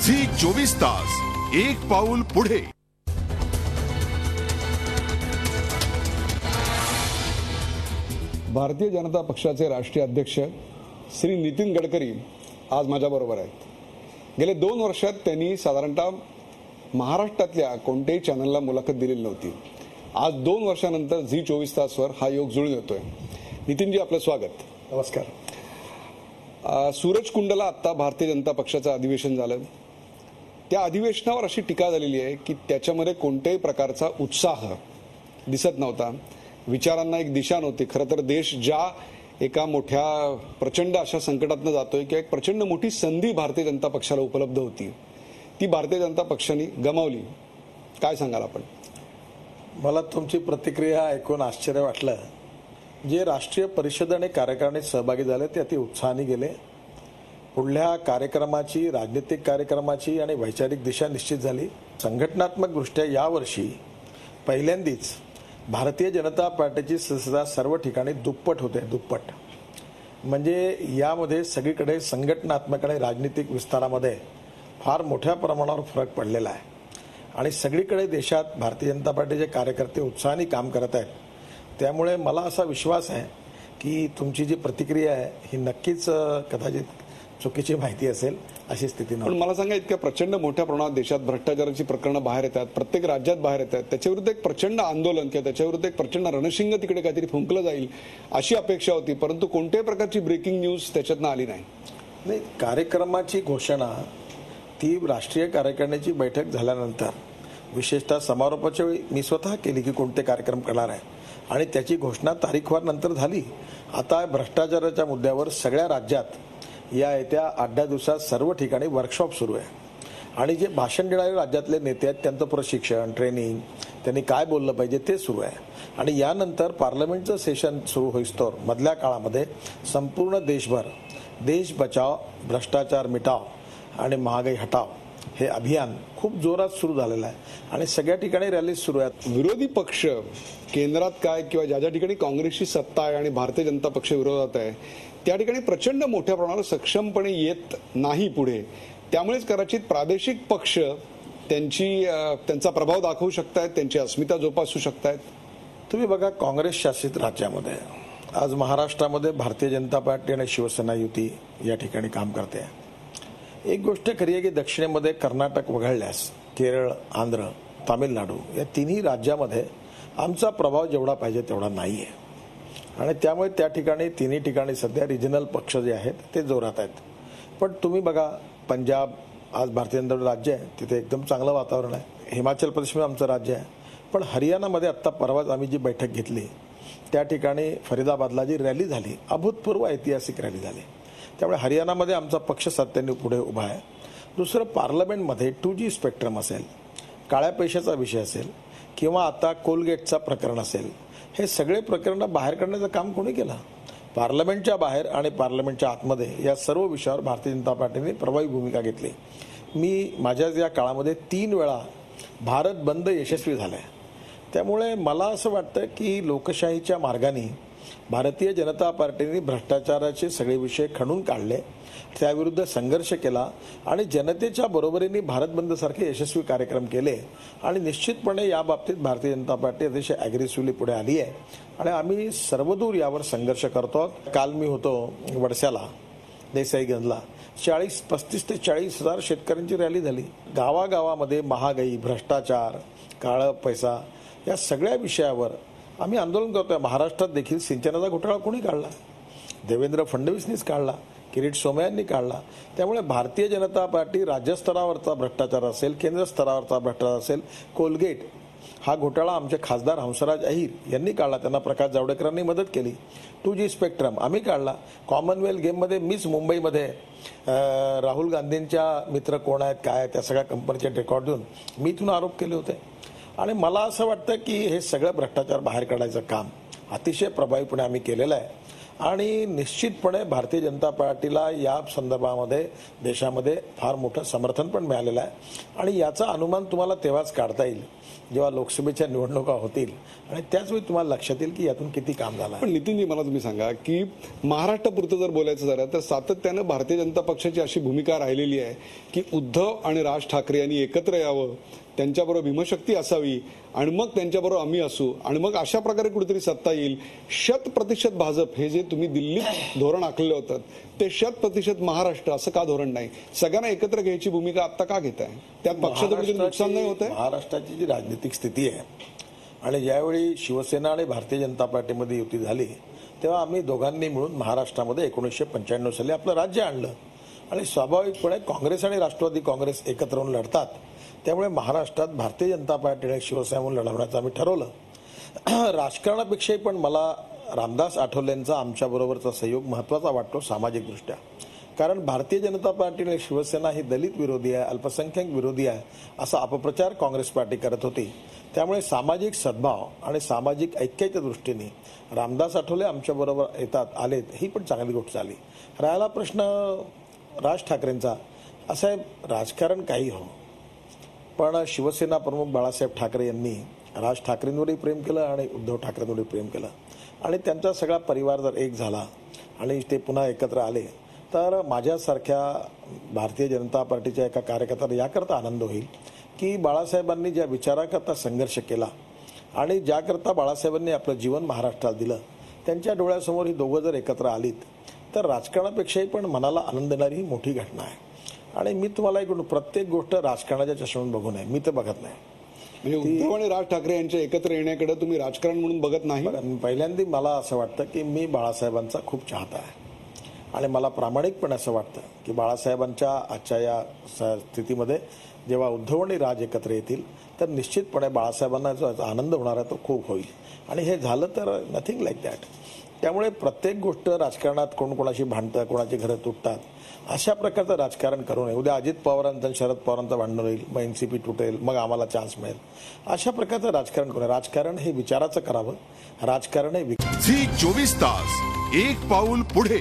Zee 24 तास एक पाऊल पुढे। भारतीय जनता पक्षाचे राष्ट्रीय अध्यक्ष श्री नितीन गडकरी आज माझ्याबरोबर आहेत। गेले 2 वर्षात त्यांनी साधारणतः महाराष्ट्रातल्या कोणत्याही चॅनलला मुलाखत दिलेली नव्हती। आज 2 वर्षानंतर झी 24 तासवर हा योग जुळून येतोय। नितीनजी, आपलं स्वागत। नमस्कार। सूरजकुंडला आता भारतीय जनता पक्षाचं अधिवेशन झालं। त्या अधिवेशनावर अशी टीका झालेली आहे की त्याच्यामध्ये कोणत्याही प्रकारचा उत्साह दिसत नव्हता, विचारांना एक दिशा नव्हती। खरं तर देश ज्या एका मोठ्या प्रचंड अशा संकटातनं जातोय की एक प्रचंड मोठी संधी भारतीय जनता पक्षाला उपलब्ध होती, ती भारतीय जनता पक्षाने गमावली। काय सांगाल आपण? मला तुमची प्रतिक्रिया ऐकून आश्चर्य वाटलं। जे राष्ट्रीय परिषद आणि कार्यकारिणीत सहभागी झाले ते अति उत्साहाने गेले। पुढल्या कार्यक्रमाची, राजनीतिक कार्यक्रमाची आणि वैचारिक दिशा निश्चित झाली। संघटनात्मक दृष्ट्या यावर्षी पहिल्यांदाच भारतीय जनता पार्टीची सदस्यता सर्व ठिकाणी दुप्पट होते। दुप्पट म्हणजे यामध्ये सगळीकडे संघटनात्मक आणि राजनीतिक विस्तारामध्ये फार मोठ्या प्रमाणावर फरक पडलेला आहे आणि सगळीकडे देशात भारतीय जनता पार्टीचे कार्यकर्ते उत्साहाने काम करत आहेत। त्यामुळे मला असा विश्वास आहे की तुमची जी प्रतिक्रिया आहे ही नक्कीच कदाचित चुकीची माहिती असेल अशी स्थिती नाही। पण मला सांगा, इतक्या प्रचंड मोठ्या प्रमाणात देशात भ्रष्टाचाराची प्रकरणं बाहेर येतात, प्रत्येक राज्यात बाहेर येतात, त्याच्याविरुद्ध एक प्रचंड आंदोलन किंवा त्याच्याविरुद्ध एक प्रचंड रणशिंग तिकडे काहीतरी फुंकलं जाईल अशी अपेक्षा होती, परंतु कोणत्याही प्रकारची ब्रेकिंग न्यूज त्याच्यातनं आली नाही। कार्यक्रमाची घोषणा ती राष्ट्रीय कार्यकारिणीची बैठक झाल्यानंतर विशेषतः समारोपाच्या वेळी मी स्वतः केली की कोणते कार्यक्रम करणार आहे आणि त्याची घोषणा तारीखवार नंतर झाली। आता भ्रष्टाचाराच्या मुद्द्यावर सगळ्या राज्यात या येत्या 8-10 दिवसात सर्व ठिकाणी वर्कशॉप सुरू आहे आणि जे भाषण देणारे राज्यातले नेते आहेत त्यांचं प्रशिक्षण, ट्रेनिंग, त्यांनी काय बोललं पाहिजे ते सुरू आहे आणि यानंतर पार्लमेंटचं सेशन सुरू होईस्तोवर मधल्या काळामध्ये संपूर्ण देशभर देश बचाव, भ्रष्टाचार मिटाव आणि महागाई हटाव हे अभियान खूप जोरात सुरू झालेलं आहे आणि सगळ्या ठिकाणी रॅलीज सुरू आहेत। विरोधी पक्ष केंद्रात काय किंवा ज्या ज्या ठिकाणी काँग्रेसची सत्ता आहे आणि भारतीय जनता पक्ष विरोधात आहे त्या ठिकाणी प्रचंड मोठ्या प्रमाणावर सक्षमपणे येत नाही पुढे। त्यामुळेच कदाचित प्रादेशिक पक्ष त्यांचा प्रभाव दाखवू शकतायत, त्यांची अस्मिता जोपासू शकतायत। तुम्ही बघा, काँग्रेस शासित राज्यामध्ये आज महाराष्ट्रामध्ये भारतीय जनता पार्टी आणि शिवसेना युती या ठिकाणी काम करते। एक गोष्ट खरी आहे की दक्षिणेमध्ये कर्नाटक वगळल्यास केरळ, आंध्र, तामिळनाडू या तिन्ही राज्यामध्ये आमचा प्रभाव जेवढा पाहिजे तेवढा नाही आहे आणि त्यामुळे त्या ठिकाणी तिन्ही ठिकाणी सध्या रिजनल पक्ष जे आहेत ते जोरात आहेत। पण तुम्ही बघा, पंजाब आज भारतीय जनता राज्य आहे, तिथे एकदम चांगलं वातावरण आहे। हिमाचल प्रदेशमध्ये आमचं राज्य आहे, पण हरियाणामध्ये आत्ता परवाच आम्ही जी बैठक घेतली त्या ठिकाणी फरीदाबादला जी रॅली झाली, अभूतपूर्व ऐतिहासिक रॅली झाली। त्यामुळे हरियाणामध्ये आमचा पक्ष सत्तेने पुढे उभा आहे। दुसरं, पार्लमेंटमध्ये 2G स्पेक्ट्रम असेल, काळ्या पैशाचा विषय असेल किंवा आता कोलगेटचा प्रकरण असेल, हे सगळे प्रकरण बाहेर काढण्याचं काम कोणी केलं? पार्लमेंटच्या बाहेर आणि पार्लमेंटच्या आतमध्ये या सर्व विषयावर भारतीय जनता पार्टीने प्रभावी भूमिका घेतली। मी माझ्या या काळामध्ये 3 वेळा भारत बंद यशस्वी झालाय। त्यामुळे मला असं वाटतं की लोकशाहीच्या मार्गाने भारतीय जनता पार्टीने भ्रष्टाचाराचे सगळे विषय खणून काढले, त्याविरुद्ध संघर्ष केला आणि जनतेच्या बरोबरीने भारत बंदसारखे यशस्वी कार्यक्रम केले आणि निश्चितपणे या बाबतीत भारतीय जनता पार्टी अतिशय ॲग्रेसिव्हली पुढे आली आहे आणि आम्ही सर्वदूर यावर संघर्ष करतो। काल मी होतो वडस्याला, देसाईगंजला, 35 ते 40 हजार शेतकऱ्यांची रॅली झाली। गावागावामध्ये महागाई, भ्रष्टाचार, काळा पैसा या सगळ्या विषयावर आम्ही आंदोलन करतोय। महाराष्ट्रात देखील सिंचनाचा घोटाळा कोणी काढला? देवेंद्र फडणवीसनीच काढला, किरीट सोमय्यांनी काढला। त्यामुळे भारतीय जनता पार्टी राज्यस्तरावरचा भ्रष्टाचार असेल, केंद्र स्तरावरचा भ्रष्टाचार असेल, कोलगेट हा घोटाळा आमचे खासदार हंसराज अहिर यांनी काढला, त्यांना प्रकाश जावडेकरांनी मदत केली। 2G स्पेक्ट्रम आम्ही काढला। कॉमनवेल्थ गेममध्ये मिस मुंबईमध्ये राहुल गांधींच्या मित्र कोण आहेत, काय त्या सगळ्या कंपनीचे रेकॉर्ड देऊन मी इथून आरोप केले होते आणि मला असं वाटतं की हे सगळं भ्रष्टाचार बाहेर काढायचं काम अतिशय प्रभावीपणे आम्ही केलेलं आहे आणि निश्चितपणे भारतीय जनता पार्टीला या संदर्भामध्ये देशामध्ये फार मोठं समर्थन पण मिळालेलं आहे आणि याचा अनुमान तुम्हाला तेव्हाच काढता येईल जेव्हा लोकसभेच्या निवडणुका होतील आणि त्याच वेळी तुम्हाला लक्षात येईल की यातून किती काम झालं आहे. पण नितीनजी मला तुम्ही सांगा की महाराष्ट्रापुरतं जर बोलायचं झालं तर सातत्यानं भारतीय जनता पक्षाची अशी भूमिका राहिलेली आहे की उद्धव आणि राज ठाकरे यांनी एकत्र यावं, त्यांच्याबरोबर भीमशक्ती असावी आणि मग त्यांच्याबरोबर आम्ही असू आणि मग अशा प्रकारे कुठेतरी सत्ता येईल. 100% भाजप हे जे तुम्ही दिल्लीत धोरण आखलेलं होतं ते 100% महाराष्ट्र असं का धोरण नाही? सगळ्यांना एकत्र घ्यायची भूमिका आता का घेत आहे? त्यात पक्षाचं कुठेतरी नुकसान नाही होत आहे? महाराष्ट्राची जी राजनीतिक स्थिती आहे आणि ज्यावेळी शिवसेना आणि भारतीय जनता पार्टीमध्ये युती झाली तेव्हा आम्ही दोघांनी मिळून महाराष्ट्रामध्ये 1995 साली आपलं राज्य आणलं आणि स्वाभाविकपणे काँग्रेस आणि राष्ट्रवादी काँग्रेस एकत्र येऊन लढतात. त्यामुळे महाराष्ट्रात भारतीय जनता पार्टी आणि शिवसेना म्हणून लढवण्याचं आम्ही ठरवलं. राजकारणापेक्षाही पण मला रामदास आठवलेंचा आमच्याबरोबरचा सहयोग महत्त्वाचा वाटतो सामाजिकदृष्ट्या. कारण भारतीय जनता पार्टी आणि शिवसेना ही दलित विरोधी आहे, अल्पसंख्याक विरोधी आहे असा अपप्रचार काँग्रेस पार्टी करत होती. त्यामुळे सामाजिक सद्भाव आणि सामाजिक ऐक्याच्या दृष्टीने रामदास आठवले आमच्याबरोबर आलेत ही पण चांगली गोष्ट झाली. राहिला प्रश्न राज ठाकरेंचा, असं आहे राजकारण काही हो पण शिवसेना प्रमुख बाळासाहेब ठाकरे यांनी राज ठाकरेंवरही प्रेम केलं आणि उद्धव ठाकरेंवरही प्रेम केलं आणि त्यांचा सगळा परिवार जर एक झाला आणि ते पुन्हा एकत्र आले तर माझ्यासारख्या भारतीय जनता पार्टीच्या एका कार्यकर्त्याला याकरता आनंद होईल की बाळासाहेबांनी ज्या विचाराकरता संघर्ष केला आणि ज्याकरता बाळासाहेबांनी आपलं जीवन महाराष्ट्राला दिलं त्यांच्या डोळ्यासमोर ही दोघं जर एकत्र आलीत तर राजकारणापेक्षाही पण मनाला आनंद देणारी ही मोठी घटना आहे. आणि मी तुम्हाला एक प्रत्येक गोष्ट राजकारणाच्या चष्म्यातून बघू नये, मी तर बघत नाही. म्हणजे उद्धव आणि राज ठाकरे यांच्या एकत्र येण्याकडे तुम्ही राजकारण म्हणून बघत नाही? पहिल्यांदा मला असं वाटतं की मी बाळासाहेबांचा खूप चाहता आहे आणि मला प्रामाणिकपणे असं वाटतं की बाळासाहेबांच्या आजच्या या स्थितीमध्ये जेव्हा उद्धव आणि राज एकत्र येतील तर निश्चितपणे बाळासाहेबांना जो आनंद होणार आहे तो खूप होईल आणि हे झालं तर नथिंग लाईक दॅट. त्यामुळे प्रत्येक गोष्ट राजकारणात कोण कोणाशी भांडतं, कोणाची घरं तुटतात, अशा प्रकारचं राजकारण करू नये. उद्या अजित पवारांचं आणि शरद पवारांचं भांडण होईल, मग एनसीपी तुटेल, मग आम्हाला चान्स मिळेल, अशा प्रकारचं राजकारण करू नये. राजकारण हे विचाराचं करावं, राजकारण हे झी 24 तास एक पाऊल पुढे.